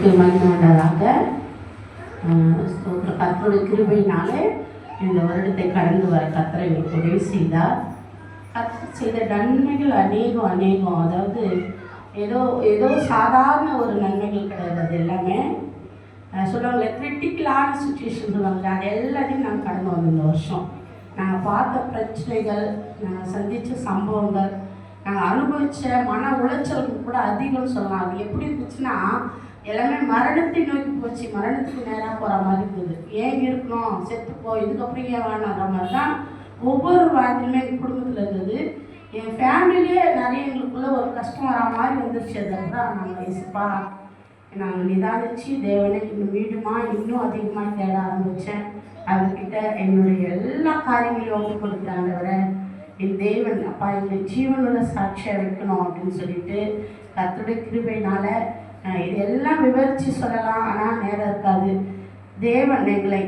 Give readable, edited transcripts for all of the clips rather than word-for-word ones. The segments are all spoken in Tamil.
நாமத்துக்கு மகிமை உண்டாதாக. கர்த்தருடைய கிருபையினாலே இந்த வருடத்தை கடந்து வர கர்த்தர் எங்களுக்கு உதவி செய்தார். கர்த்தர் செய்த நன்மைகள் அநேகம். அதாவது ஏதோ சாதாரண ஒரு நன்மைகள் கிடையாது. அது எல்லாமே சொல்லுவாங்க கிரிட்டிக்கலான சுச்சுவேஷன் சொல்லுவாங்க. அது எல்லாத்தையும் நாங்கள் கடந்து வந்தோம். இந்த வருஷம் நாங்கள் பார்த்த பிரச்சனைகள், நாங்கள் சந்தித்த சம்பவங்கள், நாங்கள் அனுபவித்த மன உளைச்சலுக்கு கூட அதிகம்னு சொல்லலாம். அது எப்படி இருந்துச்சுன்னா எல்லாமே மரணத்தை நோக்கி போச்சு. மரணத்துக்கு நேராக போகிற மாதிரி இருந்தது. ஏன் இருக்கணும், செத்துப்போ, இதுக்கப்புறம் ஏன் வேணாங்கிற மாதிரி தான் ஒவ்வொரு வாழ்க்கையுமே எங்கள் குடும்பத்தில் இருந்தது. என் ஃபேமிலியே நிறைய எங்களுக்குள்ளே ஒரு கஷ்டம் வர மாதிரி வந்துருச்சு. அதுதான் நாங்கள் இசப்பா நாங்கள் நிதானிச்சு தேவனை இன்னும் வீடுமா இன்னும் அதிகமாக தேட ஆரம்பித்தேன். அவர்கிட்ட என்னுடைய எல்லா காரியங்களையும் ஒப்பு கொடுத்தாண்டவரை என் தேவன் அப்பா எங்கள் ஜீவனோட சாட்சியாக வைக்கணும் அப்படின்னு சொல்லிட்டு கர்த்தருடைய கிருபையினால இதெல்லாம் விவரித்து சொல்லலாம். ஆனால் நேரம் இருக்காது. தேவன் எங்களை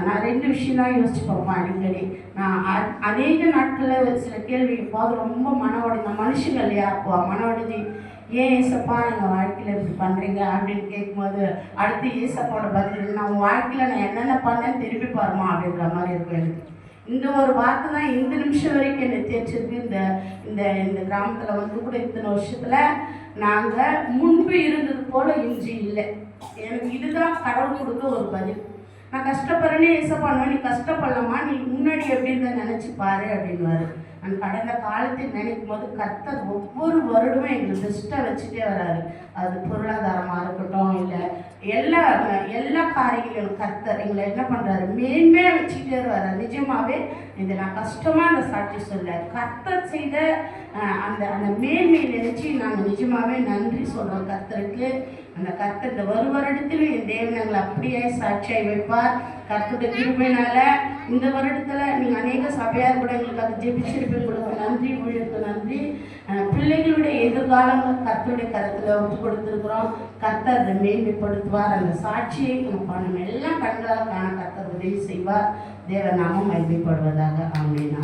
நான் 2 விஷயம் தான் யோசிச்சு பார்ப்பேன் அடிக்கடி. நான் அநேக நாட்களில் சில கேள்வி எப்போது ரொம்ப மன மனுஷங்க இல்லையா மன உடைஞ்சி ஏன் ஏசப்பா எங்கள் வாழ்க்கையில் இப்படி பண்ணுறீங்க அப்படின்னு கேட்கும்போது அடுத்து ஏசப்பாவோட பதில் நான் உன் வாழ்க்கையில் நான் என்னென்ன பண்ணேன்னு திருப்பி பாருமா அப்படின்ற மாதிரி இருக்கும். எனக்கு இந்த ஒரு வார்த்தை தான் இந்த நிமிஷம் வரைக்கும் என்னை தேய்ச்சிருக்கு. இந்த இந்த கிராமத்தில் வந்து கூட இத்தனை வருஷத்தில் நாங்கள் முன்பு இருந்தது போல் இஞ்சி இல்லை. எனக்கு இதுதான் கடவுள் கொடுக்க ஒரு பதில். நான் கஷ்டப்படுறேன்னே ஏசப்பாடுவேன், நீ கஷ்டப்படலாமா, நீ முன்னாடி எப்படி இருந்தால் நினச்சி பாரு அப்படின்வாரு. நான் கடந்த காலத்தை நினைக்கும் போது கர்த்தர் ஒவ்வொரு வருடமும் எங்களுக்கு பெஸ்ட்டாக வச்சுட்டே வராரு. அது பொருளாதாரமாக இருக்கட்டும், இல்லை எல்லா காரியங்களும் கர்த்தர் எங்களை என்ன பண்ணுறாரு, மேன்மையாக வச்சுக்கிட்டே வர்றாரு. நிஜமாகவே இதை நான் கஷ்டமாக அந்த சாட்சி சொல்ல கர்த்தர் செய்த அந்த மேன்மையை நினைச்சு நாங்கள் நிஜமாகவே நன்றி சொல்கிறோம் கர்த்தருக்கு. அந்த கர்த்தர் இந்த ஒரு வருடத்திலும் என் தேவன் எங்களை அப்படியே சாட்சியாகி வைப்பார். கர்த்தருடைய கிருபையினால இந்த வருடத்தில் நீங்கள் அநேக சபையார் கூட எங்களுக்கு அது ஜெபிச்சிருப்பீங்க. உங்களுக்கு நன்றி, ஊழியருக்கு நன்றி. பிள்ளைகளுடைய எதிர்காலங்கள் கர்த்தருடைய கருத்தில் ஒப்பு கொடுத்துருக்குறோம். கர்த்தர் அதை மேன்மைப்படுத்துவார். அந்த சாட்சியை நம்ம எல்லாம் கண்களால் காண கர்த்தர் உதவி செய்வார். தேவ நாமம் மகிமைப்படுவதாக. ஆமென்.